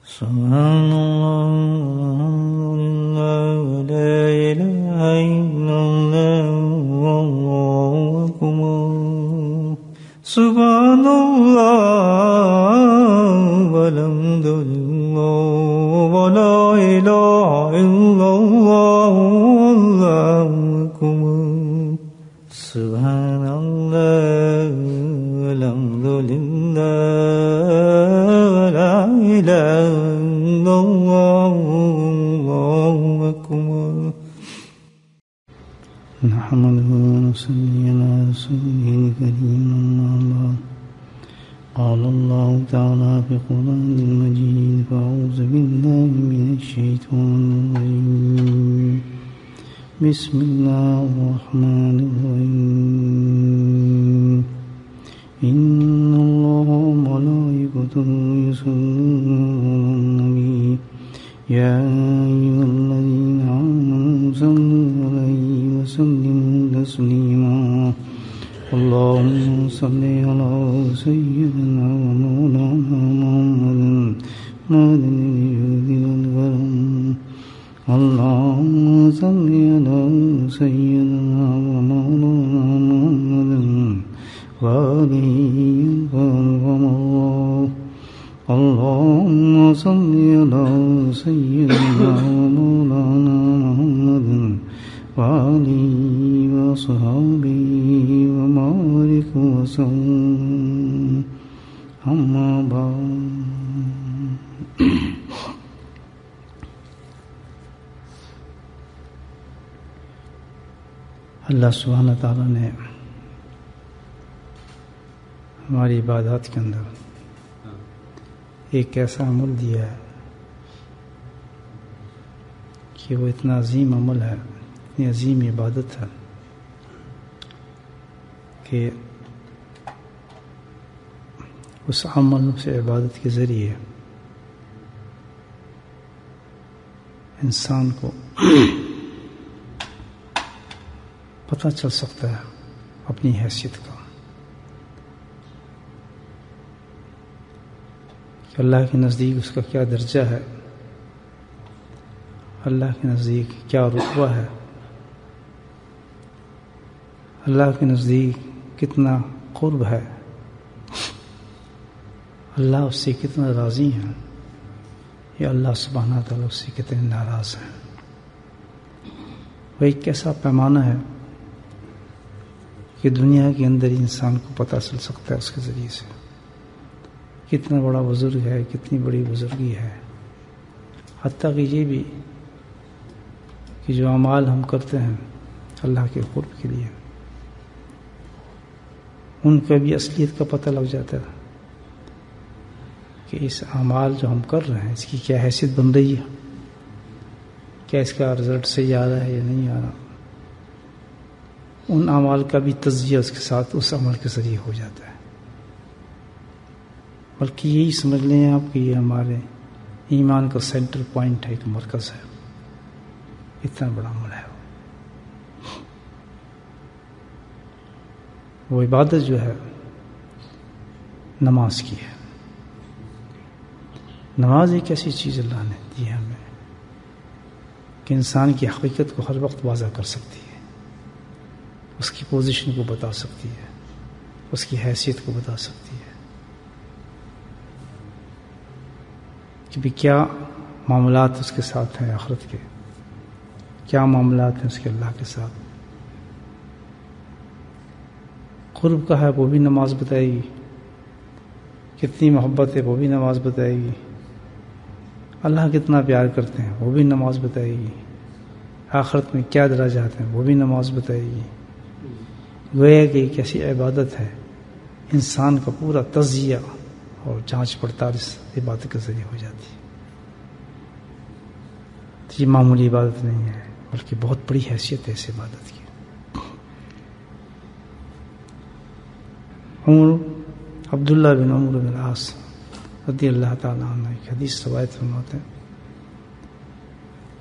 سبحان الله لا إله إلا الله والله أكبر سبحان الله والحمد لله ولا إله إلا الله والله أكبر سبحان الله والحمد لله ولا إله إلا الله والله أكبر نحمده ونصلي على رسوله الكريم أما بعد قال الله تعالى في القرآن المجيد فأعوذ بالله من الشيطان الرجيم بسم الله الرحمن الرحيم إن الله وملائكته يصلون على النبي يا أيها الذين آمنوا صلوا عليه وسلموا تسليما اللهم صل على سيدنا ومولانا محمد مدن الجود والكرم اللهم صل على سيدنا ومولانا محمد وآله وصحبه اللهم صل على سيدنا ومولانا محمد وآله وصحبه وبارك وسلم أما بعد اللہ سبحانہ تعالیٰ نے ہماری عبادات کے اندر ایک ایسا عمل دیا ہے کہ وہ اتنا عظیم عمل ہے، اتنی عظیم عبادت ہے کہ اس عمل سے عبادت کے ذریعے انسان کو پتہ چل سکتا ہے اپنی حیثیت کا، کہ اللہ کے نزدیک اس کا کیا درجہ ہے، اللہ کے نزدیک کیا رتبہ ہے، اللہ کے نزدیک کتنا قرب ہے، اللہ اس سے کتنا راضی ہے، یا اللہ سبحانہ تعالیٰ اس سے کتنے ناراض ہیں۔ وہ ایک ایسا پیمانہ ہے کہ دنیا کے اندر انسان کو پتہ چل سکتا ہے اس کے ذریعے سے کتنا بڑا بزرگ ہے، کتنی بڑی بزرگی ہے، حتیٰ کہ یہ بھی کہ جو اعمال ہم کرتے ہیں اللہ کے قرب کے لیے، ان کا بھی اصلیت کا پتہ لگ جاتا ہے کہ اس اعمال جو ہم کر رہے ہیں اس کی کیا حیثیت بن رہی ہے، کیا اس کا رزلٹ صحیح آ رہا ہے یا نہیں آ رہا۔ ان اعمال کا بھی تجزیہ اس کے ساتھ اس عمل کے ذریعے ہو جاتا ہے، بلکہ یہی سمجھ لیں آپ کہ یہ ہمارے ایمان کا سینٹر پوائنٹ ہے، ایک مرکز ہے، اتنا بڑا عمل ہے۔ وہ عبادت جو ہے نماز کی ہے۔ نماز ایک ایسی چیز اللہ نے دی ہے ہمیں کہ انسان کی حقیقت کو ہر وقت واضح کر سکتی ہے، اس کی پوزیشن کو بتا سکتی ہے، اس کی حیثیت کو بتا سکتی ہے کہ بھی کیا معاملات اس کے ساتھ ہیں آخرت کے، کیا معاملات ہیں اس کے اللہ کے ساتھ۔ قرب کا ہے وہ بھی نماز بتائے گی، کتنی محبت ہے وہ بھی نماز بتائے گی، اللہ کتنا پیار کرتے ہیں وہ بھی نماز بتائے گی، آخرت میں کیا درجات ہیں وہ بھی نماز بتائے گی۔ گویا کہ ایک ایسی عبادت ہے انسان کا پورا تجزیہ اور جانچ پڑتال اس عبادت کے ذریعے ہو جاتی ہے۔ تو یہ معمولی عبادت نہیں ہے، بلکہ بہت بڑی حیثیت ہے اس عبادت کی۔ عبداللہ بن عمرو بن العاص رضی اللہ تعالیٰ عنہ ایک حدیث روایت فرماتے ہیں،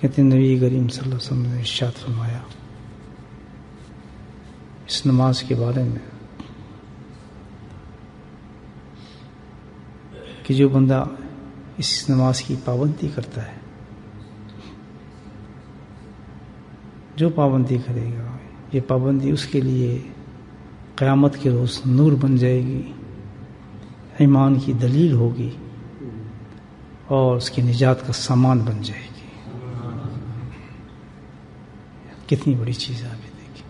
کہتے ہیں نبی کریم صلی اللہ علیہ وسلم نے ارشاد فرمایا اس نماز کے بارے میں کہ جو بندہ اس نماز کی پابندی کرتا ہے. جو پابندی کرے گا یہ پابندی اس کے لیے قیامت کے روز نور بن جائے گی، ایمان کی دلیل ہوگی اور اس کی نجات کا سامان بن جائے گی. کتنی بڑی چیز ہے. آپ دیکھیں،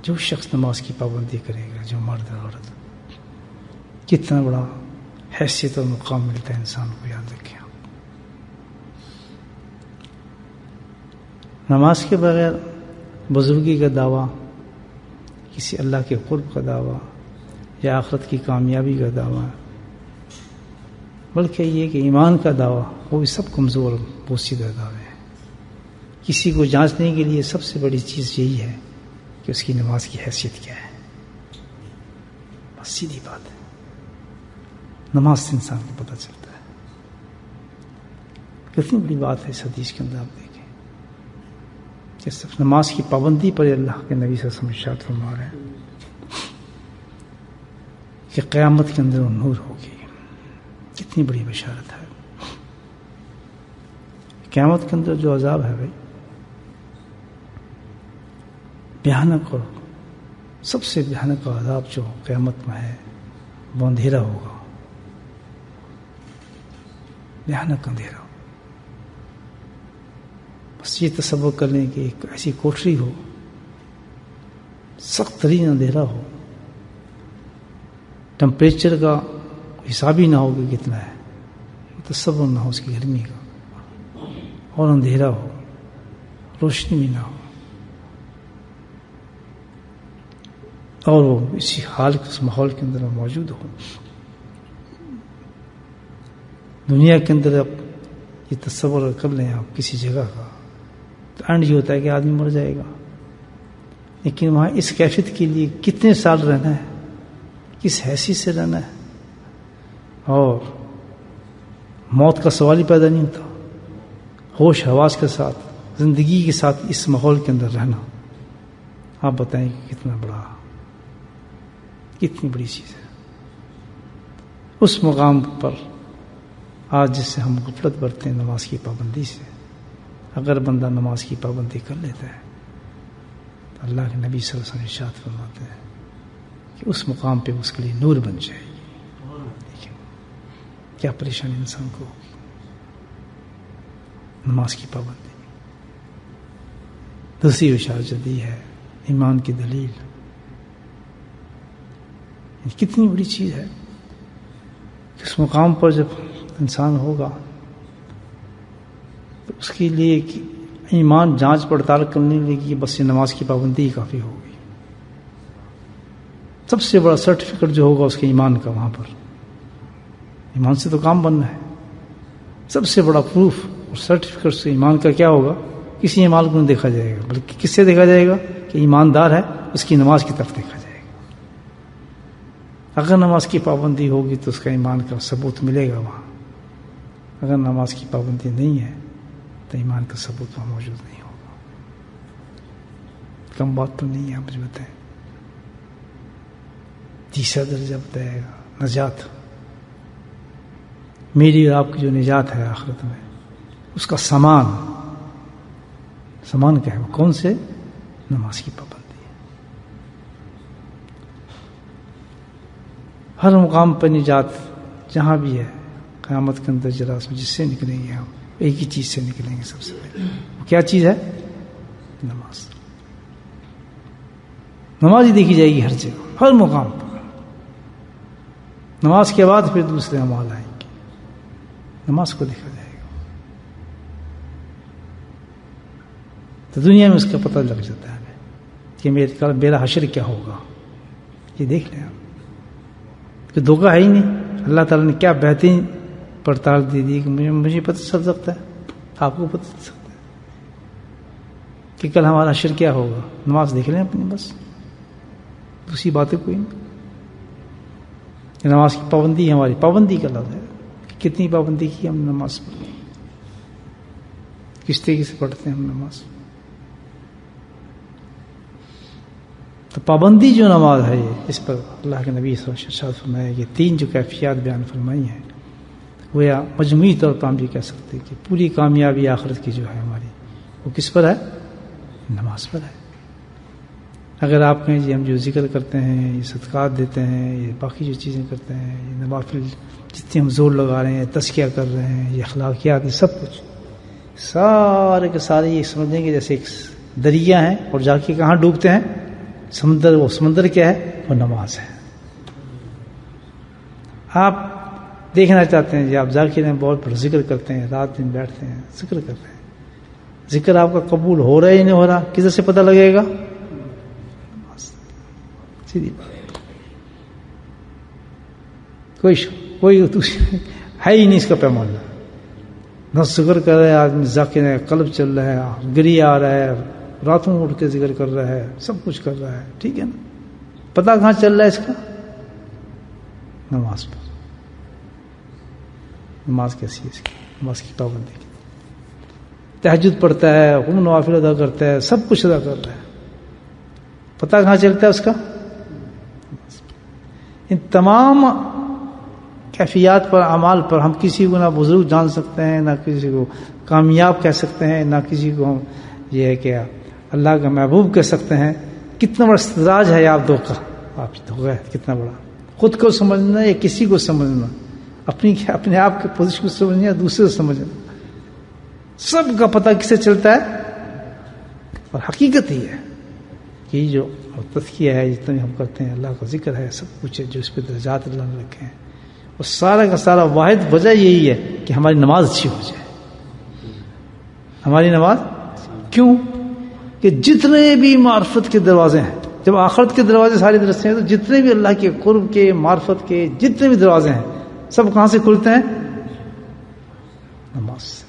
جو شخص نماز کی پابندی کرے گا، جو مرد اور عورت، کتنا بڑا حیثیت اور مقام ملتا ہے انسان کو. یاد رکھیں، نماز کے بغیر بزرگی کا دعویٰ، کسی اللہ کے قرب کا دعویٰ یا آخرت کی کامیابی کا دعویٰ، بلکہ یہ کہ ایمان کا دعویٰ، وہ بھی سب کمزور اور بوسیدہ دعوے ہیں. کسی کو جانچنے کے لیے سب سے بڑی چیز یہی ہے کہ اس کی نماز کی حیثیت کیا ہے. بس سیدھی بات ہے، نماز سے انسان کو پتہ چلتا ہے. کتنی بڑی بات ہے اس حدیث کے اندر. آپ دیکھیں کہ صرف نماز کی پابندی پر اللہ کے نبی صلی اللہ علیہ وسلم ارشاد فرما رہے ہیں کہ قیامت کے اندر وہ نور ہوگی. کتنی بڑی بشارت ہے. قیامت کے اندر جو عذاب ہے بھائی، بھیانک، اور سب سے بھیانک عذاب جو قیامت میں ہے وہ اندھیرا ہوگا. بھیانک اندھیرا. بس یہ تصور کر لیں کہ ایک ایسی کوٹری ہو، سخت ترین اندھیرا ہو، ٹمپریچر کا حساب ہی نہ ہو کہ کتنا ہے، تصور نہ ہو اس کی گرمی کا، اور اندھیرا ہو، روشنی بھی نہ ہو، اور وہ اسی حال اس ماحول کے اندر موجود ہو. دنیا کے اندر اب یہ تصور کر لیں آپ کسی جگہ کا، تو اینڈ یہ ہوتا ہے کہ آدمی مر جائے گا، لیکن وہاں اس کیفیت کے لیے کتنے سال رہنا ہے، کس حیثیت سے رہنا ہے، اور موت کا سوال ہی پیدا نہیں ہوتا. ہوش حواس کے ساتھ، زندگی کے ساتھ اس ماحول کے اندر رہنا، آپ بتائیں کہ کتنی بڑی چیز ہے. اس مقام پر آج جس سے ہم غفلت برتتے ہیں نماز کی پابندی سے، اگر بندہ نماز کی پابندی کر لیتا ہے تو اللہ کے نبی صلی اللہ علیہ وسلم ارشاد فرماتے ہیں کہ اس مقام پہ اس کے لیے نور بن جائے گی. کیا پریشانی انسان کو ہوگی نماز کی پابندی. دوسری اشارت جو دی ہے ایمان کی دلیل، کتنی بڑی چیز ہے. اس مقام پر جب انسان ہوگا تو اس کے لیے ایمان جانچ پڑتال کرنے لگی، بس یہ نماز کی پابندی ہی کافی ہوگی. سب سے بڑا سرٹیفکیٹ جو ہوگا اس کے ایمان کا، وہاں پر ایمان سے تو کام بننا ہے. سب سے بڑا پروف اور سرٹیفکیٹ سے ایمان کا کیا ہوگا؟ کسی ایمان کو نہیں دیکھا جائے گا، بلکہ کس سے دیکھا جائے گا کہ ایماندار ہے، اس کی نماز کی طرف دیکھا جائے گا. اگر نماز کی پابندی ہوگی تو اس کا ایمان کا ثبوت ملے گا وہاں. اگر نماز کی پابندی نہیں ہے تو ایمان کا ثبوت وہاں موجود نہیں ہوگا. کم بات تو نہیں ہے. آپ مجھے بتائیں، تیسرا درجہ بتائے گا نجات. میری اور آپ کی جو نجات ہے آخرت میں، اس کا سامان کیا ہے؟ وہ کون سے؟ نماز کی پابندی. ہر مقام پر نجات جہاں بھی ہے قیامت کے اندر جراثیم جس سے نکلیں گے ہم ایک ہی چیز سے نکلیں گے. سب سے پہلے وہ کیا چیز ہے؟ نماز. نماز ہی دیکھی جائے گی ہر جگہ، ہر مقام پر. نماز کے بعد پھر دوسرے اعمال آئیں گے، نماز کو دیکھا جائے گا. تو دنیا میں اس کا پتہ لگ جاتا ہے کہ میرا حشر کیا ہوگا. یہ دیکھ لیں آپ کہ دھوکہ ہے ہی نہیں. اللہ تعالیٰ نے کیا بہترین پڑتال دے دی کہ مجھے پتہ چل سکتا ہے، آپ کو پتہ چل سکتا ہے کہ کل ہمارا حشر کیا ہوگا. نماز دیکھ لیں اپنی، بس دوسری باتیں کوئی نہیں. نماز کی پابندی ہے، ہماری پابندی کا لفظ ہے. کتنی پابندی کی ہم نماز پر، کس طریقے سے پڑھتے ہیں ہم نماز. تو پابندی جو نماز ہے اس پر اللہ کے نبی صلی اللہ علیہ وسلم نے یہ تین جو کیفیات بیان فرمائی ہیں، گویا مجموعی طور پر ہم یہ کہہ سکتے ہیں کہ پوری کامیابی آخرت کی جو ہے ہماری وہ کس پر ہے؟ نماز پر ہے. اگر آپ کہیں جی ہم جو ذکر کرتے ہیں، یہ صدقات دیتے ہیں، یہ باقی جو چیزیں کرتے ہیں، یہ نوافل جتنے ہم زور لگا رہے ہیں، تزکیہ کر رہے ہیں، یہ اخلاقیات، یہ سب کچھ سارے کے سارے یہ سمجھیں گے جیسے ایک دریا ہیں اور جا کے کہاں ڈوبتے ہیں؟ سمندر. وہ سمندر کیا ہے؟ وہ نماز ہے. آپ دیکھنا چاہتے ہیں جی آپ ذاکر ہیں، بہت بڑا ذکر کرتے ہیں، رات دن بیٹھتے ہیں ذکر کرتے ہیں، ذکر آپ کا قبول ہو رہا ہے یا نہیں ہو رہا کدھر سے پتہ لگے گا؟ سیدھی بات. کوئی ہے ہی نہیں اس کا پیمانہ. نہ ذکر کر رہا ہے آدمی، ذاکر ہے، قلب چل رہا ہے، گریہ آ رہا ہے، راتوں میں اٹھ کے ذکر کر رہا ہے، سب کچھ کر رہا ہے، ٹھیک ہے نا. پتہ کہاں چل رہا ہے اس کا؟ نماز پر. نماز کیسی ہے اس کی؟ نماز کی پابندی کی. تہجد پڑھتا ہے، غم نوافل ادا کرتا ہے، سب کچھ ادا کر رہا ہے، پتہ کہاں چلتا ہے اس کا؟ ان تمام کیفیات پر، اعمال پر ہم کسی کو نہ بزرگ جان سکتے ہیں، نہ کسی کو کامیاب کہہ سکتے ہیں، نہ کسی کو ہم یہ ہے کہ اللہ کا محبوب کہہ سکتے ہیں. کتنا بڑا استدراج ہے آپ دو کا، آپ دھوکا ہے کتنا بڑا. خود کو سمجھنا یا کسی کو سمجھنا، اپنے آپ کے پوزیشن کو سمجھنا یا دوسرے کو سمجھنا، سب کا پتہ کسے چلتا ہے؟ اور حقیقت ہی ہے کہ جو تزکیہ ہے، جتنے ہم کرتے ہیں، اللہ کا ذکر ہے، سب کچھ ہے جو اس پہ درجات اللہ نے رکھے ہیں، اور سارا کا سارا واحد وجہ یہی ہے کہ ہماری نماز اچھی ہو جائے. ہماری نماز کیوں؟ کہ جتنے بھی معرفت کے دروازے ہیں، جب آخرت کے دروازے سارے درستے ہیں تو جتنے بھی اللہ کے قرب کے، معرفت کے جتنے بھی دروازے ہیں، سب کہاں سے کھلتے ہیں؟ نماز سے.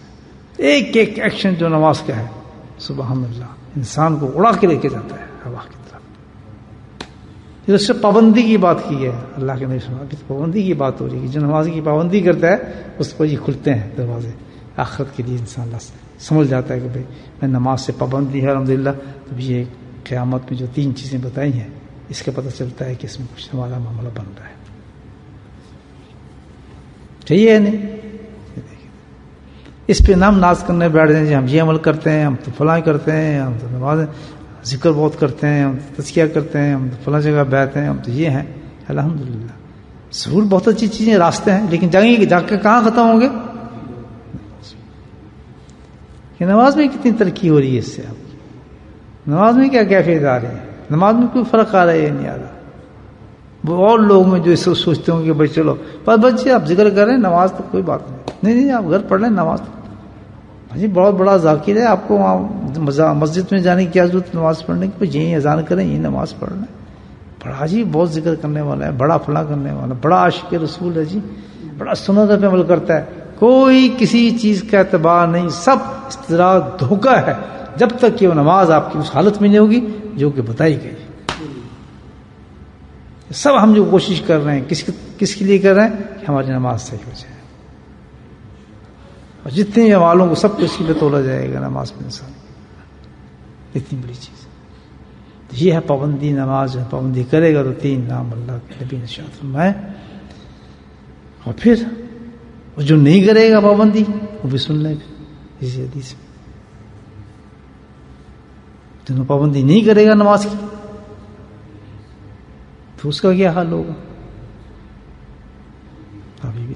ایک ایک ایکشن جو نماز کا ہے، سبحان اللہ، انسان کو اڑا کے لے کے جاتا ہے ہوا کی طرف. اس سے پابندی کی بات کی ہے اللہ کے نبی صلی اللہ علیہ وسلم، پابندی کی بات ہو رہی ہے. جو نماز کی پابندی کرتا ہے اس پر یہ کھلتے ہیں دروازے آخرت کے لیے. انسان اللہ سے سمجھ جاتا ہے کہ بھائی میں نماز سے پابندی ہے الحمدللہ. تو یہ قیامت میں جو 3 چیزیں بتائی ہیں اس کا پتہ چلتا ہے کہ اس میں کچھ ہمارا معاملہ بن رہا ہے. صحیح ہے نہیں؟ اس پہ نام ناز کرنے بیٹھ جائیں جی ہم یہ عمل کرتے ہیں، ہم تو فلاں کرتے ہیں، ہم تو نماز ذکر بہت کرتے ہیں، ہم تو تزکیہ کرتے ہیں، ہم تو فلاں جگہ بیٹھتے ہیں، ہم تو یہ ہیں. الحمدللہ ضرور بہت اچھی چیزیں، راستے ہیں، لیکن جا کے کہاں ختم ہوں گے؟ کہ نماز میں کتنی ترقی ہو رہی ہے اس سے؟ آپ کی نماز میں کیا کیفیت آ رہی ہے؟ نماز میں کوئی فرق آ رہا ہے یا نہیں آ رہا؟ وہ اور لوگ میں جو اس سوچتے ہوں کہ بھائی چلو بس بچے آپ ذکر کر رہے ہیں، نماز تو کوئی بات نہیں آپ گھر پڑھ لیں نماز. جی بہت بڑا ذاکر ہے، آپ کو وہاں مسجد میں جانے کی کیا ضرورت نماز پڑھنے کی؟ یہیں اذان کریں، یہیں نماز پڑھ لیں. بڑا جی بہت ذکر کرنے والا ہے، بڑا فلاں کرنے والا، بڑا عاشق رسول ہے جی، بڑا سنت پہ عمل کرتا ہے. کوئی کسی چیز کا اعتبار نہیں، سب استدراج دھوکہ ہے جب تک کہ وہ نماز آپ کی اس حالت میں نہیں ہوگی جو کہ بتائی گئی. سب ہم جو کوشش کر رہے ہیں کس کے لیے کر رہے ہیں؟ کہ ہماری نماز صحیح ہو جائے، اور جتنے اعمالوں کو سب کو اسی پہ تولا جائے گا نماز میں انسان. اتنی بڑی چیز یہ ہے پابندی. نماز جو پابندی کرے گا تو 3 نام اللہ کے نبی نے ارشاد فرمائے. اور پھر وہ جو نہیں کرے گا پابندی وہ بھی سن لے گا اسی حدیث میں. جو پابندی نہیں کرے گا نماز کی تو اس کا کیا حال ہوگا؟ ابھی بھی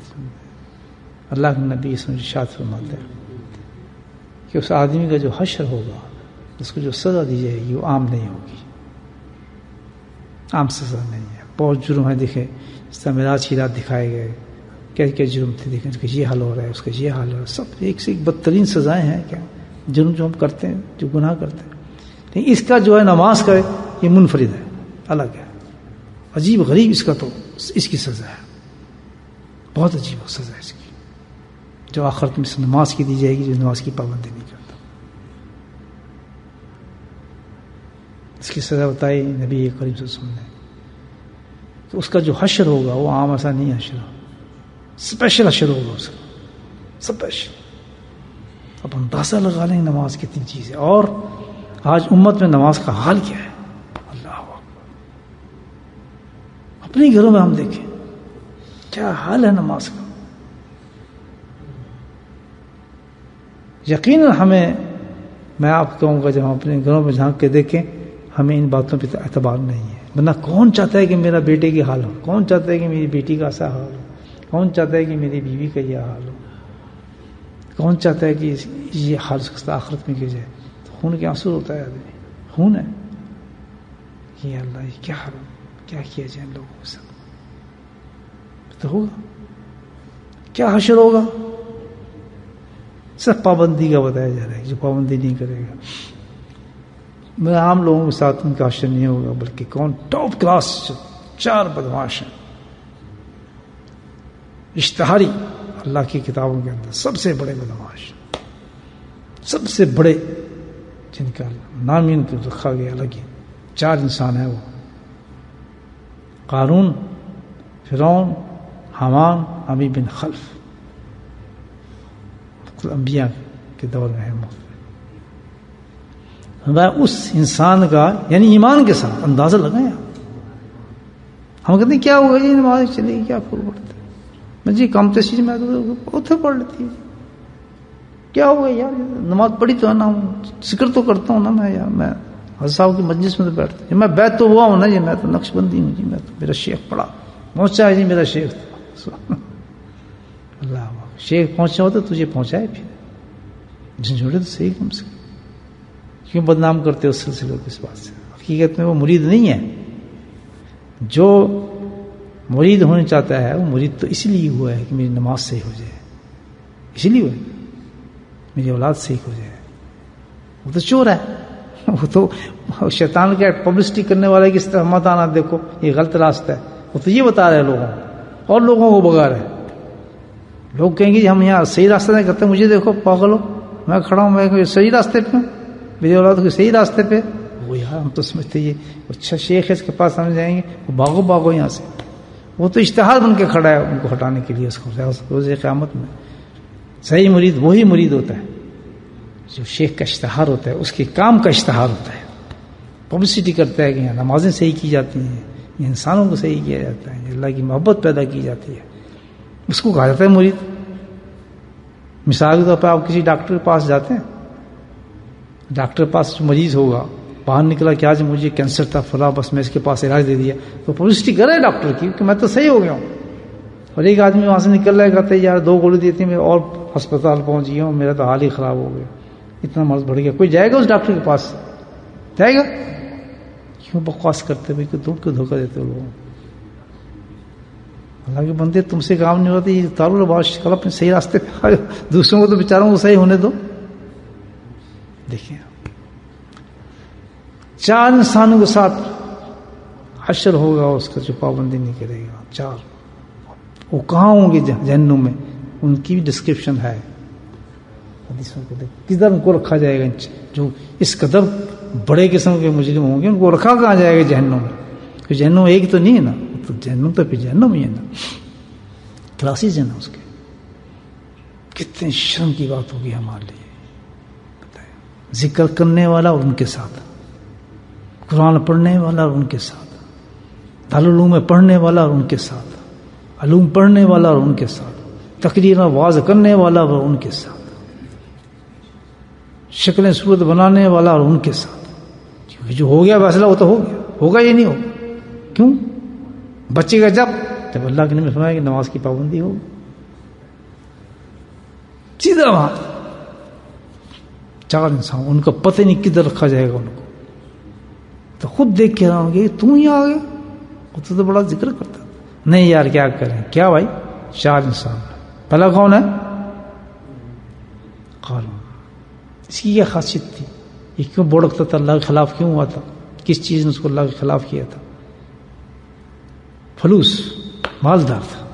اللہ کے نبی اس میں ارشاد فرماتے ہیں کہ اس آدمی کا جو حشر ہوگا، اس کو جو سزا دی جائے گی وہ عام نہیں ہوگی، عام سزا نہیں ہے. بہت جرم ہے، دیکھیں اس طرح معراج کی رات دکھائے گئے، کیا جرم تھے، دیکھیں اس کا یہ حال ہو رہا ہے، اس کا یہ حال ہو رہا ہے. سب ایک سے ایک بدترین سزائیں ہیں کیا جرم جو ہم کرتے ہیں، جو گناہ کرتے ہیں. لیکن اس کا جو ہے نماز کا یہ منفرد ہے، الگ ہے، عجیب غریب اس کا تو اس کی سزا ہے، بہت عجیب سزا ہے اس کی، جو آخرت میں نماز کی دی جائے گی جو نماز کی پابندی نہیں کرتا. اس کی سزا بتائی نبی کریم صلی اللہ علیہ وسلم نے. تو اس کا جو حشر ہوگا وہ عام ایسا نہیں حشر، اسپیشل حشر ہوگا اس کا، اسپیشل. اب اندازہ لگا لیں نماز کتنی چیز ہے. اور آج امت میں نماز کا حال کیا ہے؟ اللہ اکبر. اپنے گھروں میں ہم دیکھیں کیا حال ہے نماز کا. یقیناً ہمیں، میں آپ کہوں گا جب ہم اپنے گھروں میں جھانک کے دیکھیں ہمیں ان باتوں پہ اعتبار نہیں ہے. ورنہ کون چاہتا ہے کہ میرا بیٹے کی حال ہو؟ کون چاہتا ہے کہ میری بیٹی کا ایسا حال ہو؟ کون چاہتا ہے کہ میری بیوی کا یہ حال ہو؟ کون چاہتا ہے کہ یہ حال آخرت میں کی جائے؟ تو خون کے آنسو ہوتا ہے آدمی، خون ہے. یہ اللہ یہ کیا حال، کیا کیا جائے ان لوگوں کے ساتھ؟ تو ہوگا کیا حشر ہوگا؟ سب پابندی کا بتایا جا رہا ہے، جو پابندی نہیں کرے گا میں عام لوگوں کے ساتھ ان کا حشر نہیں ہوگا، بلکہ کون ٹاپ کلاس 4 بدماش ہیں اشتہاری اللہ کی کتابوں کے اندر سب سے بڑے بدماش، سب سے بڑے، جن کا نام ان کو رکھا گیا الگ ہی. 4 انسان ہیں وہ، قارون، فرعون، حامان، ابی بن خلف. انبیاء کے دور میں ہے. اس انسان کا یعنی ایمان کے ساتھ اندازہ لگائیں. ہم کہتے ہیں کیا ہوگا جی نماز چلے گی، کیا پھول پڑتے میں جی کم تشریح میں اتنے پڑھ لیتی، کیا ہوگا یار نماز پڑھی تو ہے نا، ذکر تو کرتا ہوں نا میں یار، میں حضرت صاحب کی مجلس میں تو بیٹھتا ہوں، میں بیت تو ہوا ہوں نا جی، میں تو نقش بندی ہوں جی، میں تو میرا شیخ پڑا پہنچا ہے جی، میرا شیخ اللہ شیخ پہنچا ہو تو تجھے پہنچائے، پھر جھنجھوڑے تو صحیح کم سے کم. کیوں بدنام کرتے ہو اس سلسلے کو؟ اس بات سے حقیقت میں وہ مرید نہیں ہے. جو مرید ہونا چاہتا ہے وہ مرید تو اس لیے ہوا ہے کہ میری نماز صحیح ہو جائے، اسی لیے ہوا ہے میری اولاد صحیح ہو جائے. وہ تو چور ہے، وہ تو شیطان کا پبلسٹی کرنے والے کی اس طرح مت آنا، دیکھو یہ غلط راستہ ہے. وہ تو یہ بتا رہے ہیں لوگوں کو، اور لوگوں کو بگا رہے. لوگ کہیں گے ہم یہاں صحیح راستہ نہیں کرتے، مجھے دیکھو پاگل ہو، میں کھڑا ہوں، میں صحیح راستے پہ ہوں، میری اولاد کو صحیح راستے پہ. وہ یار ہم تو سمجھتے یہ اچھا شیخ ہے، اس کے پاس سمجھ جائیں گے وہ بھاگو بھاگو یہاں سے. وہ تو اشتہار بن کے کھڑا ہے ان کو ہٹانے کے لیے. اس کو روز قیامت میں صحیح مرید وہی مرید ہوتا ہے جو شیخ کا اشتہار ہوتا ہے، اس کے کام کا اشتہار ہوتا ہے، پبلسٹی کرتا ہے کہ یہاں نمازیں صحیح کی جاتی ہیں، یہ انسانوں کو صحیح کیا جاتا ہے، اللہ کی محبت پیدا کی جاتی ہے، اس کو کہا جاتا ہے مرید. مثال کے طور پر آپ کسی ڈاکٹر کے پاس جاتے ہیں، ڈاکٹر کے پاس جو مریض ہوگا باہر نکلا کہ آج مجھے کینسر تھا فلاں، بس میں اس کے پاس علاج دے دیا، تو پبلسٹی کر رہے ہیں ڈاکٹر کی کہ میں تو صحیح ہو گیا ہوں. اور ایک آدمی وہاں سے نکل رہا ہے، کہتے ہیں یار 2 گولی دی تھی میں اور ہسپتال پہنچ گیا ہوں، میرا تو حال ہی خراب ہو گیا، اتنا مرض بڑھ گیا. کوئی جائے گا اس ڈاکٹر کے پاس؟ جائے گا؟ کیوں بکواس کرتے بھائی، تم کیوں دھوکہ دیتے ہو لوگوں کو؟ اللہ کے بندے تم سے کام نہیں ہوتا، یہ اتارو باش کل اپنے صحیح راستے پہ آئے، دوسروں کو تو بیچاروں کو صحیح ہونے دو. دیکھیں 4 انسانوں کے ساتھ حشر ہوگا اس کا جو پابندی نہیں کرے گا. 4 وہ کہاں ہوں گے؟ جہنم میں. ان کی بھی ڈسکرپشن ہے حدیثوں کو، کدھر ان کو رکھا جائے گا؟ جو اس قدر بڑے قسم کے مجرم ہوں گے ان کو رکھا کہاں جائے گا جہنم میں؟ کہ جہنم ایک تو نہیں ہے نا، تو جہنم تو پھر جہنم ہی ہے نا، کلاسز ہے نا اس کے. کتنی شرم کی بات ہوگی ہمارے لیے. ذکر کرنے والا اور ان کے ساتھ، قرآن پڑھنے والا اور ان کے ساتھ، دارالعلوم میں پڑھنے والا اور ان کے ساتھ، علوم پڑھنے والا اور ان کے ساتھ، تقریر اور واعظ کرنے والا اور ان کے ساتھ، شکلیں صورت بنانے والا اور ان کے ساتھ. کیونکہ جو ہو گیا فیصلہ وہ تو ہو گیا، ہوگا یہ نہیں ہوگا. کیوں بچے گا؟ جب اللہ کے نبی نے فرمایا کہ نماز کی پابندی ہوگی، سیدھا وہاں 4 انسان، ان کا پتہ نہیں کدھر رکھا جائے گا ان کو. تو خود دیکھ کے رہا ہوں کہ تم ہی آ گئے، وہ تو بڑا ذکر کرتا. نہیں یار کیا کریں، کیا بھائی 4 انسان. پہلا کون ہے؟ قارون. اس کی یہ خاصیت تھی، یہ کیوں بڑکتا تھا، اللہ کے خلاف کیوں ہوا تھا، کس چیز نے اس کو اللہ کے خلاف کیا تھا؟ فلوس، مالدار تھا،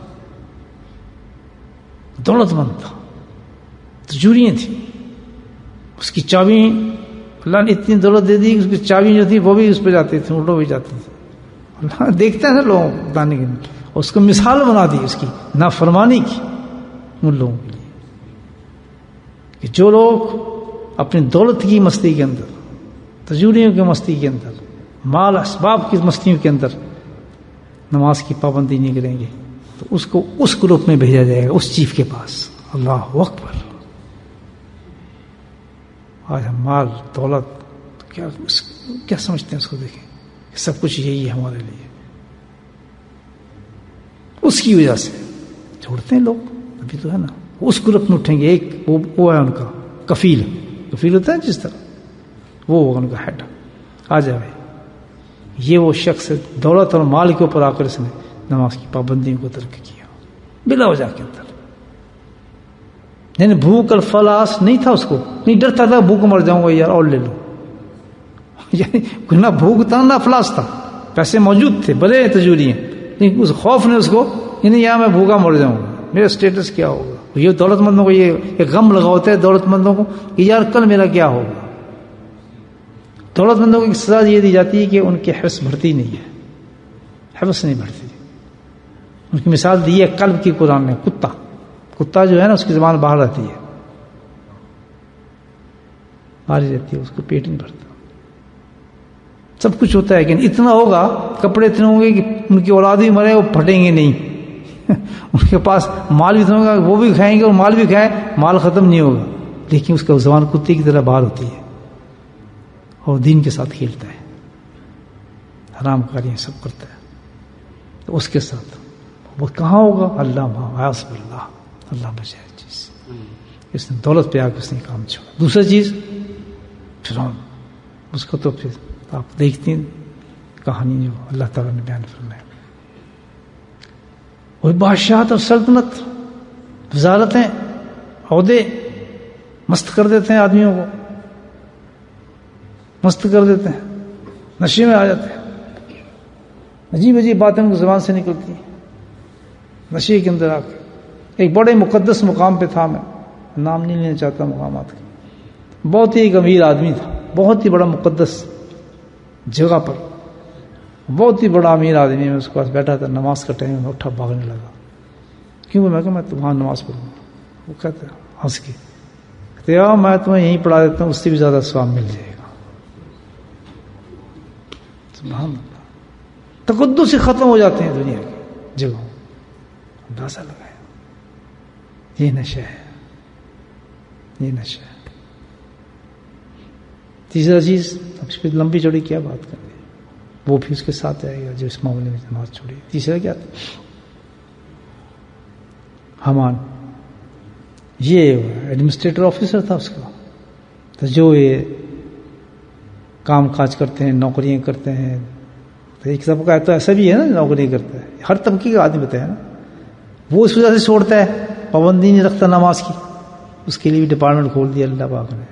دولت مند تھا، تجوریاں تھیں، اس کی چابی اللہ نے اتنی دولت دے دی کہ اس کی چابی جو تھی وہ بھی اس پہ جاتی تھی، اٹھو بھی جاتی تھی. اللہ دیکھتا ہے نا لوگوں کو بتانے کے لیے، اور اس کو مثال بنا دی اس کی نافرمانی کی ان لوگوں کے لیے کہ جو لوگ اپنی دولت کی مستی کے اندر، تجوریوں کی مستی کے اندر، مال اسباب کی مستیوں کے اندر نماز کی پابندی نہیں کریں گے تو اس کو اس گروپ میں بھیجا جائے گا، اس چیف کے پاس. اللہ اکبر. آج ہم مال دولت کیا سمجھتے ہیں اس کو؟ دیکھیں سب کچھ یہی ہے ہمارے لیے. اس کی وجہ سے چھوڑتے ہیں لوگ. ابھی تو ہے نا اس گروپ میں اٹھیں گے. ایک وہ ہے ان کا کفیل ہوتا ہے جس طرح وہ ہوگا ان کا ہیڈ. آ جائے بھائی یہ وہ شخص دولت اور مال کے اوپر آ کر اس نے نماز کی پابندیوں کو ترک کیا بلا وجہ کے اندر. یعنی بھوک الفلاس نہیں تھا اس کو, نہیں ڈرتا تھا بھوک مر جاؤں گا یار اور لے لو. یعنی نہ بھوک تھا نہ افلاس تھا, پیسے موجود تھے بڑے تجوری ہیں, لیکن اس خوف نے اس کو یعنی یہاں میں بھوکا مر جاؤں گا میرا اسٹیٹس کیا ہوگا. یہ دولت مندوں کو یہ غم لگا ہوتا ہے دولت مندوں کو کہ یار کل میرا کیا ہوگا. دولت مندوں کو سزا یہ دی جاتی ہے کہ ان کی حوث بڑھتی نہیں ہے, حوث نہیں بڑھتی. ان کی مثال دی ہے قلب کی قرآن میں. کتا جو ہے نا اس کی زبان باہر رہتی ہے, باہر رہتی ہے, اس کو پیٹ نہیں بھرتا. سب کچھ ہوتا ہے لیکن اتنا ہوگا, کپڑے اتنے ہوں گے کہ ان کی اولاد بھی مرے وہ پھٹیں گے نہیں. ان کے پاس مال بھی اتنا ہوگا وہ بھی کھائیں گے اور مال بھی کھائیں, مال ختم نہیں ہوگا, لیکن اس کا زبان کتے کی طرح باہر ہوتی ہے اور دین کے ساتھ کھیلتا ہے, حرام کاریاں سب کرتا ہے. تو اس کے ساتھ وہ کہاں ہوگا؟ اللہ حسب اللہ, اللہ بچائے چیز. اس نے دولت پہ آ کے اس نے کام چھوڑا. دوسری چیز فرعون, اس کو تو پھر آپ دیکھتے ہیں کہانی جو اللہ تعالیٰ نے بیان فرمایا. وہی بادشاہت اور سلطنت, وزارتیں, عہدے مست کر دیتے ہیں آدمیوں کو, مست کر دیتے ہیں, نشے میں آ جاتے ہیں, عجیب عجیب باتیں ان کی زبان سے نکلتی ہیں نشے کے اندر آ کے. ایک بڑے مقدس مقام پہ تھا, میں نام نہیں لینا چاہتا مقامات کا, بہت ہی ایک امیر آدمی تھا, بہت ہی بڑا مقدس جگہ پر, بہت ہی بڑا امیر آدمی. میں اس کے پاس بیٹھا تھا, نماز کا ٹائم میں اٹھا بھاگنے لگا. کیوں؟ میں کہا میں تمہاں نماز پڑھوں گا. وہ کہتا ہے ہنس کے, کہتے میں تمہیں یہیں پڑھا دیتا ہوں, اس سے بھی زیادہ ثواب مل جائے گا. سبحان اللہ, تقدس سے ختم ہو جاتے ہیں دنیا کی جگہوں. اندازہ لگایا, یہ نشہ ہے, یہ نشہ ہے. تیسرا چیز, اب اس پہ لمبی چوڑی کیا بات کریں, وہ بھی اس کے ساتھ آئے گا جو اس معاملے میں نماز چھوڑی. تیسرا کیا تھا؟ حمان, یہ ایڈمنسٹریٹر آفیسر تھا اس کا, تو جو یہ کام کاج کرتے ہیں, نوکریاں کرتے ہیں, تو ایک طبقہ ہے تو ایسا بھی ہے نا نوکری کرتا ہے, ہر طبقے کا آدمی بتایا نا, وہ اس وجہ سے چھوڑتا ہے, پابندی نہیں رکھتا نماز کی. اس کے لیے بھی ڈپارٹمنٹ کھول دیا اللہ پاک نے.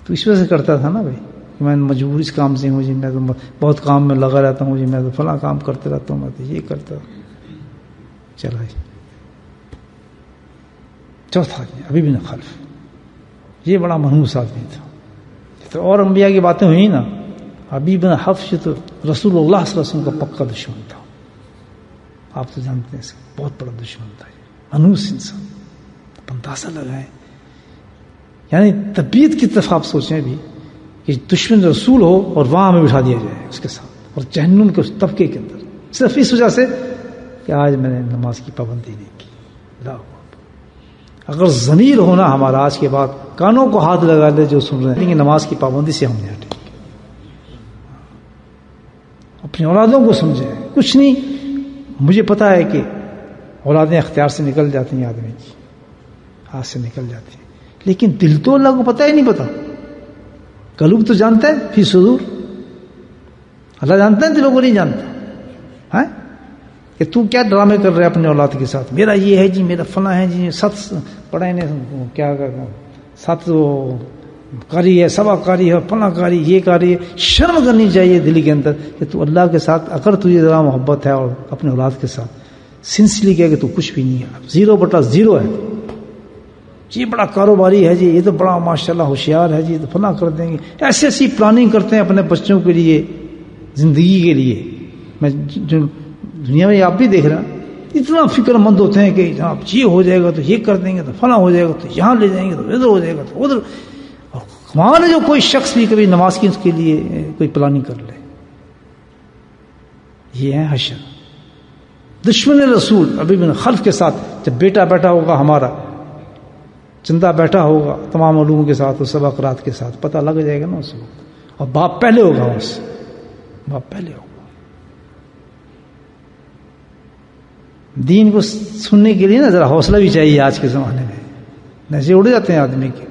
تو اس وجہ سے کرتا تھا نا بھائی, کہ میں مجبور اس کام سے ہوں جی, میں تو بہت کام میں لگا رہتا ہوں جی, میں تو فلاں کام کرتے رہتا ہوں, میں تو یہ کرتا ہوں. چلا جی. چوتھا ابھی بن خلف, یہ بڑا منحوس آدمی تھا. تو اور انبیاء کی باتیں ہوئی نا, ابھی بن حفص تو رسول اللہ صلی اللہ علیہ وسلم کا پکا دشمن تھا. آپ تو جانتے ہیں اس کا بہت بڑا دشمن تھا, منحوس انسان. اندازہ لگائیں, یعنی طبیعت کی طرف آپ سوچیں بھی کہ دشمن رسول ہو اور وہاں ہمیں بٹھا دیا جائے اس کے ساتھ, اور جہنم کے اس طبقے کے اندر, صرف اس وجہ سے کہ آج میں نے نماز کی پابندی نہیں کی. اگر ضمیر ہونا ہمارا آج کے بعد, کانوں کو ہاتھ لگا لے جو سن رہے ہیں, لیکن نماز کی پابندی سے ہم نہیں ہٹیں گے. اپنی اولادوں کو سمجھیں. کچھ نہیں, مجھے پتا ہے کہ اولادیں اختیار سے نکل جاتی ہیں, آدمی کی ہاتھ سے نکل جاتی ہیں, لیکن دل تو اللہ کو پتہ ہی نہیں. پتا قلوب تو جانتا ہے, فی صدور, اللہ جانتا ہے, دلوں کو نہیں جانتا ہے کہ تو کیا ڈرامے کر رہے اپنے اولاد کے ساتھ. میرا یہ ہے جی, میرا فلاں ہے جی, سات پڑھے نے کیا سات کاری ہے, سوا کاری ہے, فلاں کاری, یہ کاری ہے. شرم کرنی چاہیے دل کے اندر کہ تو اللہ کے ساتھ اگر تجھے ذرا محبت ہے اور اپنے اولاد کے ساتھ سنسلی کہہ کہ تو کچھ بھی نہیں ہے, 0/0 ہے. یہ بڑا کاروباری ہے جی, یہ تو بڑا ماشاءاللہ ہوشیار ہے جی, تو فلاں کر دیں گے. ایسی ایسی پلاننگ کرتے ہیں اپنے بچوں کے لیے, زندگی کے لیے. میں جو دنیا میں آپ بھی دیکھ رہا, اتنا فکر مند ہوتے ہیں کہ جناب یہ ہو جائے گا تو یہ کر دیں گے, تو فلاں ہو جائے گا تو یہاں لے جائیں گے, تو ادھر ہو جائے گا تو ادھر. اور ہمارے جو کوئی شخص بھی کبھی نماز کی اس کے لیے کوئی پلاننگ کر لے, یہ ہے حشر. دشمن رسول ابھی بن خلف کے ساتھ جب بیٹا ہوگا ہمارا, چندہ بیٹھا ہوگا تمام علوم کے ساتھ، سب اقرات کے ساتھ، پتہ لگ جائے گا نا اس وقت، اور باپ پہلے ہوگا، اس باپ پہلے ہوگا۔ دین کو سننے کے لیے نا ذرا حوصلہ بھی چاہیے آج کے زمانے میں، نشے اڑ جاتے ہیں آدمی کے۔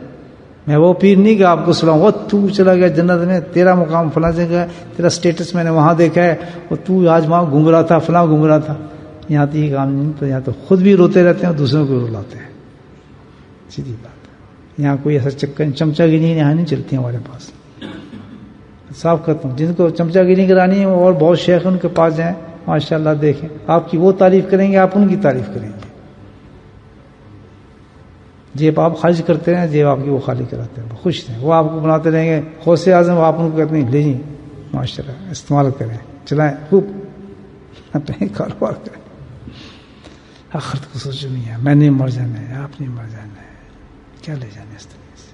میں وہ پیر نہیں کہ آپ کو سناؤں وہ تو چلا گیا جنت میں، تیرا مقام فلاں جگہ ہے، تیرا سٹیٹس میں نے وہاں دیکھا ہے، اور تو آج وہاں گھوم رہا تھا، فلاں گھوم رہا تھا۔ یہاں تو یہ کام نہیں، تو یہاں تو خود بھی روتے رہتے ہیں اور دوسروں کو رلاتے ہیں، سیدھی بات ہے۔ یہاں کوئی ایسا چمچا گیری یہاں نہیں چلتی ہمارے پاس، صاف کرتا ہوں۔ جن کو چمچا گیری کرانی ہے اور بہت شیخ ان کے پاس جائیں، ماشاء اللہ دیکھیں، آپ کی وہ تعریف کریں گے، آپ ان کی تعریف کریں گے۔ جیب آپ خارج کرتے ہیں، جیب آپ کی وہ خالی کراتے ہیں، خوش ہیں، وہ آپ کو بناتے رہیں گے غوث اعظم، آپ ان کو کہتے ہیں لے جی ماشاء اللہ استعمال کریں، چلائیں خوب اپنے کاروبار کریں۔ آخرت کو سوچو نہیں ہے، میں نے مر جانا ہے، آپ نے مر جانا ہے، کیا لے جانا ہے اس طرح سے۔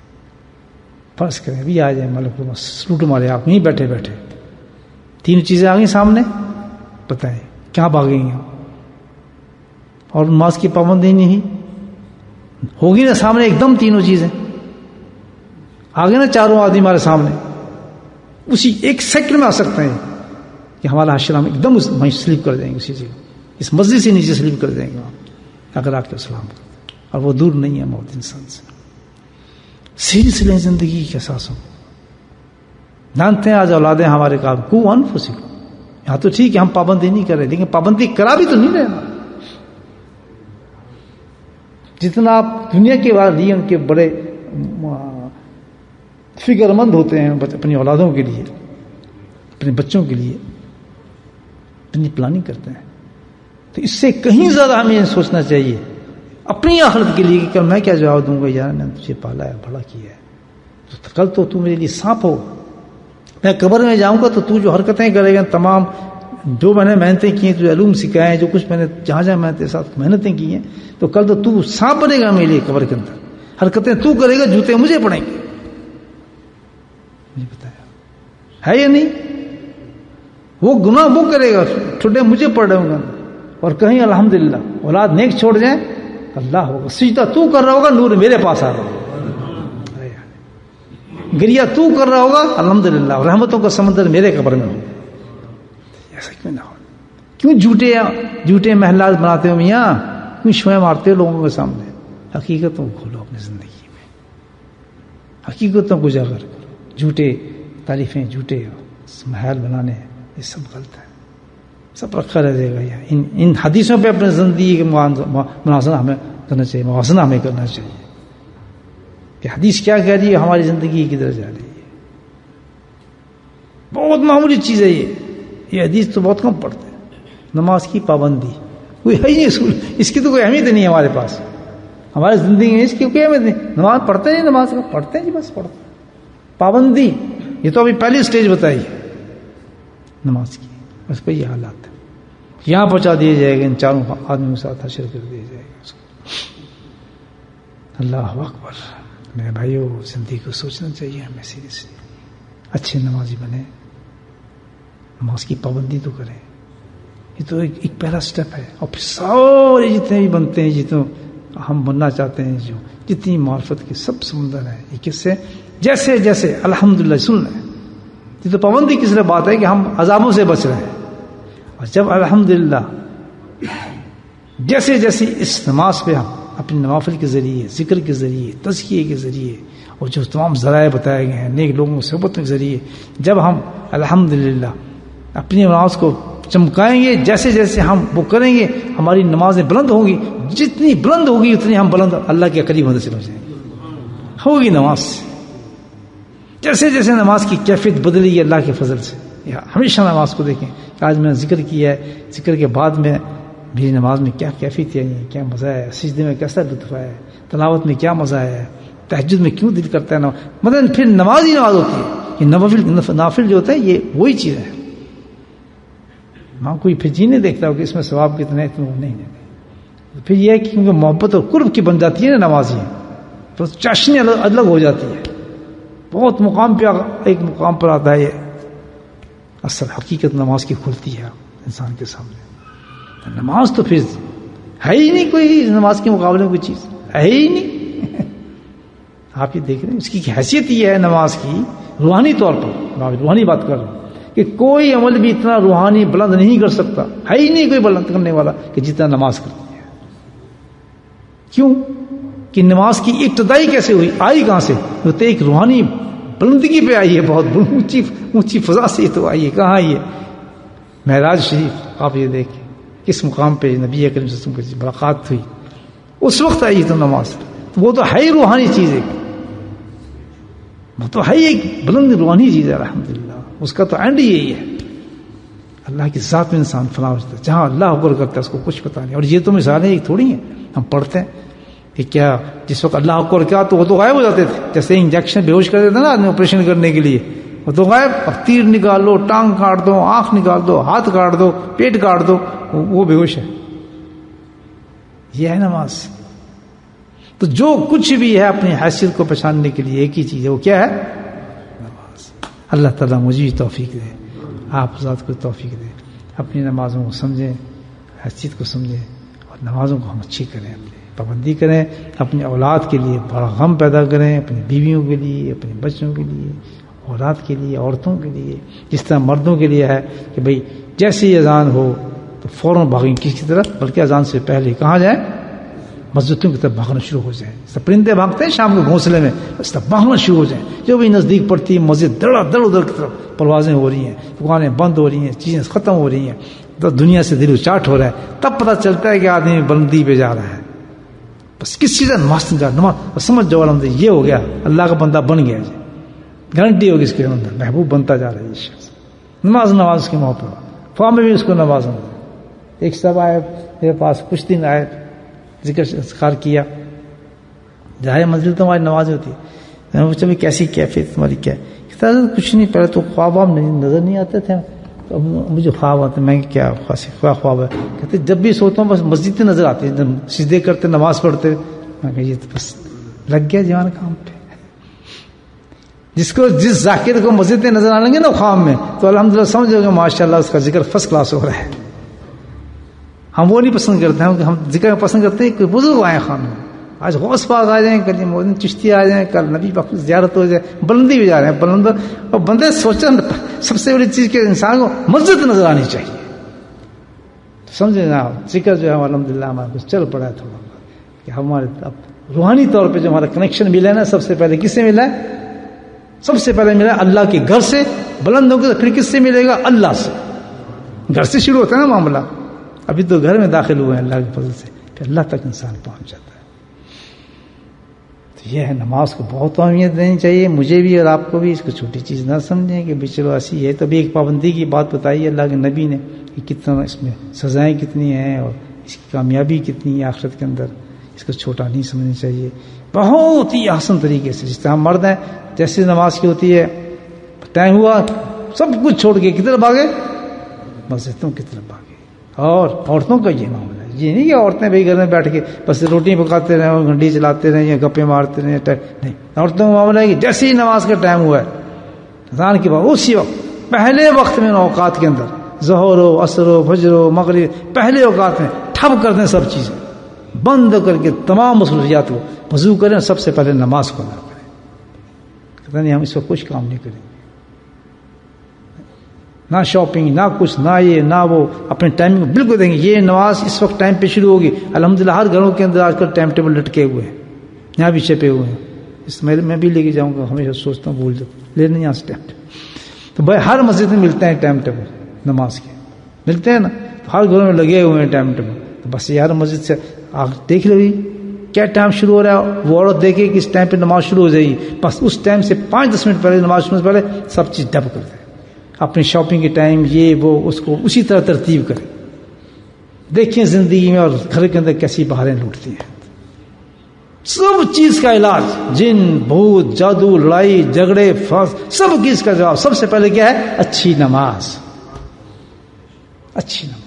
فرض کریں ابھی آ جائیں ملک سلوٹ مارے، آپ یہیں بیٹھے بیٹھے تین چیزیں آ گئی سامنے، بتائیں کیا بھاگیں گے؟ اور نماز کی پابندی نہیں ہوگی نا سامنے، ایک دم تینوں چیزیں آگے نا، چاروں آدمی ہمارے سامنے اسی ایک سیکنڈ میں آ سکتے ہیں کہ ہمارا حشر ہم ایک دم وہیں سلیپ کر جائیں گے، اسی جگہ اس مسجد سے نیچے سلیپ کر جائیں گے وہاں، اگر آپ کے اسلام کو، اور وہ دور نہیں ہے موت انسان سے۔ سیریس لیں زندگی کے احساسوں کو، جانتے ہیں آج اولادیں ہمارے کام کو انفسکم، یہاں تو ٹھیک ہے ہم پابندی نہیں کر رہے، لیکن پابندی کرا بھی تو نہیں رہے۔ جتنا آپ دنیا کے بعد لیے ان کے بڑے فکر مند ہوتے ہیں اپنی اولادوں کے لیے، اپنے بچوں کے لیے اتنی پلاننگ کرتے ہیں، تو اس سے کہیں زیادہ ہمیں سوچنا چاہیے اپنی آخرت کے لیے کہ کل میں کیا جواب دوں گا، یار میں نے تجھے پالا ہے، بڑا کیا ہے، تو کل تو میرے لیے سانپ ہو، میں قبر میں جاؤں گا تو جو حرکتیں کرے گا، تمام جو میں نے محنتیں کی ہیں، جو علوم سکھائے ہیں، جو کچھ میں نے جہاں میں تیرے ساتھ محنتیں کی ہیں، تو کل تو سانپ بنے گا میرے لیے قبر کے اندر، حرکتیں تو کرے گا، جوتے مجھے پڑیں گے۔ مجھے بتایا ہے یا نہیں؟ وہ گناہ وہ کرے گا، ٹھڈے مجھے پڑ رہے ہوں گے، اور کہیں الحمدللہ اولاد نیک چھوڑ جائیں، اللہ ہوگا، سجدہ تو کر رہا ہوگا، نور میرے پاس آ رہا ہوگا، گریا تو کر رہا ہوگا، الحمدللہ رحمتوں کا سمندر میرے قبر میں ہوگا۔ ایسا کیوں نہ ہو؟ کیوں جھوٹے محلات بناتے ہو میاں؟ کیوں شویں مارتے ہو لوگوں کے سامنے؟ حقیقتوں کو کھولو اپنی زندگی میں، حقیقتوں کو اجاگر کرو۔ جھوٹے تعریفیں، جھوٹے محل بنانے، یہ سب غلط ہے، سب رکھا رہ جائے گا۔ ان حدیثوں پہ اپنی زندگی کے موازنہ ہمیں کرنا چاہیے کہ حدیث کیا کہہ رہی ہے، ہماری زندگی کدھر جا رہی ہے۔ بہت معمولی چیز ہے یہ حدیث تو بہت کم پڑھتے ہیں۔ نماز کی پابندی کوئی ہے ہی نہیں، اصول اس کی تو کوئی اہمیت نہیں ہے ہمارے پاس، ہماری زندگی میں اس کی کوئی اہمیت نہیں۔ نماز پڑھتے ہیں، نماز پڑھتے ہیں جی، بس پڑھتے ہیں۔ پابندی یہ تو ابھی پہلی سٹیج بتائی نماز کی، بس پہ یہ حالات ہے، یہاں پہنچا دیا جائے گا، ان چاروں آدمیوں کے ساتھ حشر کر دیا جائے گا اس کو۔ اللہ اکبر۔ میرے بھائیو، زندگی کو سوچنا چاہیے ہمیں سیریسلی، اچھے نمازی بنے، نماز کی پابندی تو کریں، یہ تو ایک پہلا سٹیپ ہے، اور پھر سارے جتنے بھی بنتے ہیں، جتنے ہم بننا چاہتے ہیں، جو جتنی معرفت کے سب سمندر ہیں، یہ کس سے جیسے جیسے الحمدللہ سن لیں، یہ تو پابندی کی صرف بات ہے کہ ہم عذابوں سے بچ رہے ہیں، اور جب الحمدللہ جیسے جیسے اس نماز پہ ہم اپنی نوافل کے ذریعے، ذکر کے ذریعے، تزکیے کے ذریعے، اور جو تمام ذرائع بتائے گئے ہیں نیک لوگوں کی صحبت کے ذریعے، جب ہم الحمدللہ اپنی نماز کو چمکائیں گے، جیسے جیسے ہم وہ کریں گے، ہماری نمازیں بلند ہوں گی، جتنی بلند ہوگی اتنی ہم بلند اللہ کے قریب ہونے سے چلے جائیں گے، ہوگی نماز سے۔ جیسے جیسے نماز کی کیفیت بدلی ہے اللہ کے فضل سے، ہمیشہ نماز کو دیکھیں کہ آج میں نے ذکر کیا ہے، ذکر کے بعد میں بھی نماز میں کیا کیفیت ہے، کیا مزہ ہے، سجدے میں کیسا لطف ہے، تلاوت میں کیا مزہ ہے، تہجد میں کیوں دل کرتا ہے، مطلب پھر نماز ہی نماز ہوتی ہے۔ یہ نافل جو ہوتا ہے یہ وہی چیز ہے، وہاں کوئی پھر جی نہیں دیکھتا ہو کہ اس میں ثواب کتنا ہے، اتنا نہیں دیتے۔ پھر یہ ہے کہ کیونکہ محبت اور قرب کی بن جاتی ہے نا نمازی، تو چاشنی الگ ہو جاتی ہے، بہت مقام پہ ایک مقام پر آتا ہے، یہ اصل حقیقت نماز کی کھلتی ہے انسان کے سامنے۔ نماز تو پھر ہے ہی نہیں کوئی نماز کے مقابلے میں کوئی چیز ہے ہی نہیں، آپ یہ دیکھ رہے ہیں اس کی حیثیت یہ ہے نماز کی روحانی طور پر، روحانی بات کر رہا ہوں کہ کوئی عمل بھی اتنا روحانی بلند نہیں کر سکتا، ہے ہی نہیں کوئی بلند کرنے والا کہ جتنا نماز کرتی ہے۔ کیوں کہ نماز کی ابتدائی کیسے ہوئی، آئی کہاں سے؟ وہ تو ایک روحانی بلندگی پہ آئی ہے، بہت اونچی فضا سے تو آئی ہے۔ کہاں آئی ہے؟ معراج شریف آپ یہ دیکھیں کس مقام پہ نبی کریم صلی اللہ علیہ وسلم کی ملاقات ہوئی، اس وقت آئی تو نماز، وہ تو ہے ہی روحانی چیز، ایک وہ تو ہے ایک بلند روحانی چیز ہے الحمدللہ، اس کا تو اینڈ یہی ہے۔ اللہ کی ذات میں انسان فنا ہوتا ہے، جہاں اللہ اکبر کرتا ہے اس کو کچھ پتا نہیں۔ اور یہ تو مثالیں ایک تھوڑی ہیں، ہم پڑھتے ہیں کہ کیا جس وقت اللہ اکبر کیا تو وہ تو غائب ہو جاتے تھے، جیسے انجیکشن بے ہوش کر دیتے نا آدمی آپریشن کرنے کے لیے، وہ تو غائب، اب تیر نکال لو، ٹانگ کاٹ دو، آنکھ نکال دو، ہاتھ کاٹ دو، پیٹ کاٹ دو، وہ بے ہوش ہے۔ یہ ہے نماز۔ تو جو کچھ بھی ہے اپنی حیثیت کو پہچاننے کے لیے ایک ہی چیز ہے، وہ کیا ہے؟ نماز۔ اللہ تعالیٰ مجھے بھی توفیق دے، آپ ذات کو توفیق دے، اپنی نمازوں کو سمجھیں، حیثیت کو سمجھیں، اور نمازوں کو ہم اچھی کریں، اپنی پابندی کریں، اپنی اولاد کے لیے بڑا غم پیدا کریں، اپنی بیویوں کے لیے، اپنے بچوں کے لیے، اولاد کے لیے، عورتوں کے لیے، جس طرح مردوں کے لیے ہے کہ بھئی جیسے ہی اذان ہو تو فوراً بھاگیں کس کی طرف، بلکہ اذان سے پہلے کہاں جائیں؟ مسجدوں کی طرف بھاگنا شروع ہو جائیں۔ پرندے بھاگتے ہیں شام کو گھونسلے میں، اس طرح بھاگنا شروع ہو جائیں۔ جو بھی نزدیک پڑتی ہے مسجد، دڑ ادھر کی طرف پروازیں ہو رہی ہیں، دکانیں بند ہو رہی ہیں، چیزیں ختم ہو رہی ہیں، تو دنیا سے دل چاٹ ہو رہا ہے، تب پتہ چلتا ہے کہ آدمی بلندی پہ جا رہا ہے۔ بس کس چیز نماز سمجھ جاؤ الحمد یہ ہو گیا، اللہ کا بندہ بن گیا جی، گارنٹی ہوگی اس کے اندر محبوب بنتا جا رہا ہے یہ شخص۔ نماز کی محبت فارم میں بھی اس کو نوازنا۔ ایک صاحب آئے میرے پاس، کچھ دن آئے، ذکر اذکار کیا، ظاہر منزل تو ہماری نماز ہوتی ہے، میں نے پوچھا کیسی کیفیت تمہاری کیا ہے؟ کہتا ہے کچھ نہیں، پہلے تو خواب نظر نہیں آتے تھے، اب مجھے خواب آتے، میں کیا خواب ہے؟ کہتے جب بھی سوتا ہوں بس مسجد نظر آتی ہے، سجدے کرتے نماز پڑھتے، میں کہ یہ تو بس لگ گیا جوان کام پہ۔ جس ذاکر کو مسجد نظر آنے گے نا خواب میں، تو الحمدللہ سمجھو گے ماشاء اللہ اس کا ذکر فرسٹ کلاس ہو رہا ہے۔ ہم وہ نہیں پسند کرتے ہیں، ہم ذکر پسند کرتے ہیں کہ بزرگ آئے خواب میں، آج غوث پاک آ جائیں، کل مودن چشتی آ جائیں، کل نبی پاک کی زیارت ہو جائے، بلندی بھی جا رہے ہیں بلند، اور بندے سوچیں سب سے بڑی چیز کہ انسان کو مسجد نظر آنی چاہیے، سمجھے نا؟ ذکر جو ہے الحمدللہ ہمارا کچھ چل پڑا ہے تھوڑا کہ ہمارے اب روحانی طور پہ جو ہمارا کنیکشن ملا ہے نا، سب سے پہلے کس سے ملا ہے؟ سب سے پہلے ملا اللہ کے گھر سے، بلند ہو کے پھر کس سے ملے گا؟ اللہ سے۔ گھر سے شروع ہوتا ہے نا معاملہ، ابھی تو گھر میں داخل ہوئے ہیں اللہ کے فضل سے، پھر اللہ تک انسان پہنچ جاتا ہے۔ تو یہ ہے نماز کو بہت اہمیت دینی چاہیے، مجھے بھی اور آپ کو بھی، اس کو چھوٹی چیز نہ سمجھیں کہ بھی چلو ایسی ہے۔ تو بھی ایک پابندی کی بات بتائی اللہ کے نبی نے کہ کتنا اس میں سزائیں کتنی ہیں اور اس کی کامیابی کتنی ہے آخرت کے اندر، اس کو چھوٹا نہیں سمجھنا چاہیے، بہت ہی آسان طریقے سے۔ جس طرح ہم مرد ہیں، جیسے نماز کی ہوتی ہے، ٹائم ہوا سب کچھ چھوڑ کے کدھر بھاگے؟ مسجدوں کی طرف بھاگے۔ اور عورتوں کا یہ معاملہ ہے، یہ نہیں کہ عورتیں بھائی گھر میں بیٹھ کے بس روٹی پکاتے رہیں اور گھنٹی چلاتے رہیں یا گپے مارتے رہیں، نہیں، عورتوں کا معاملہ ہے کہ جیسے ہی نماز کا ٹائم ہوا ہے اذان کے بعد اسی وقت پہلے وقت میں، اوقات کے اندر، ظہر ہو، عصر ہو، فجر ہو، مغرب، پہلے اوقات میں ٹھپ کر دیں، سب چیزیں بند کر کے تمام مصروفیات کو وضو کریں، سب سے پہلے نماز کو ادا کریں۔ کہتا نہیں ہم اس وقت کچھ کام نہیں کریں، نہ شاپنگ، نہ کچھ، نہ یہ نہ وہ، اپنے ٹائمنگ بالکل دیں گے۔ یہ نماز اس وقت ٹائم پہ شروع ہوگی، الحمدللہ ہر گھروں کے اندر آج کل ٹائم ٹیبل لٹکے ہوئے ہیں، یہاں بھی چھپے ہوئے ہیں، اس میں بھی لے کے جاؤں گا، ہمیشہ سوچتا ہوں بھول جاتا ہوں، لینے یہاں سے ٹائم ٹیبل، تو بھائی ہر مسجد میں ملتے ہیں ٹائم ٹیبل نماز کے، ملتے ہیں نا، تو ہر گھروں میں لگے ہوئے ہیں ٹائم ٹیبل، تو بس یار مسجد سے آپ دیکھ لو کیا ٹائم شروع ہو رہا ہے، وہ عورت دیکھے کہ اس ٹائم پہ نماز شروع ہو جائے گی، بس اس ٹائم سے 5-10 منٹ پہلے، نماز شروع سے پہلے سب چیز ڈب کر دیں، اپنی شاپنگ کے ٹائم یہ وہ، اس کو اسی طرح ترتیب کریں۔ دیکھیں زندگی میں اور گھر کے اندر کیسی بہاریں لوٹتی ہیں، سب چیز کا علاج، جن بھوت جادو لڑائی جھگڑے سب چیز کا جواب سب سے پہلے کیا ہے؟ اچھی نماز، اچھی نماز۔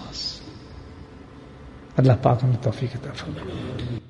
اللہ پاک ہمیں توفیق عطا فرمائے۔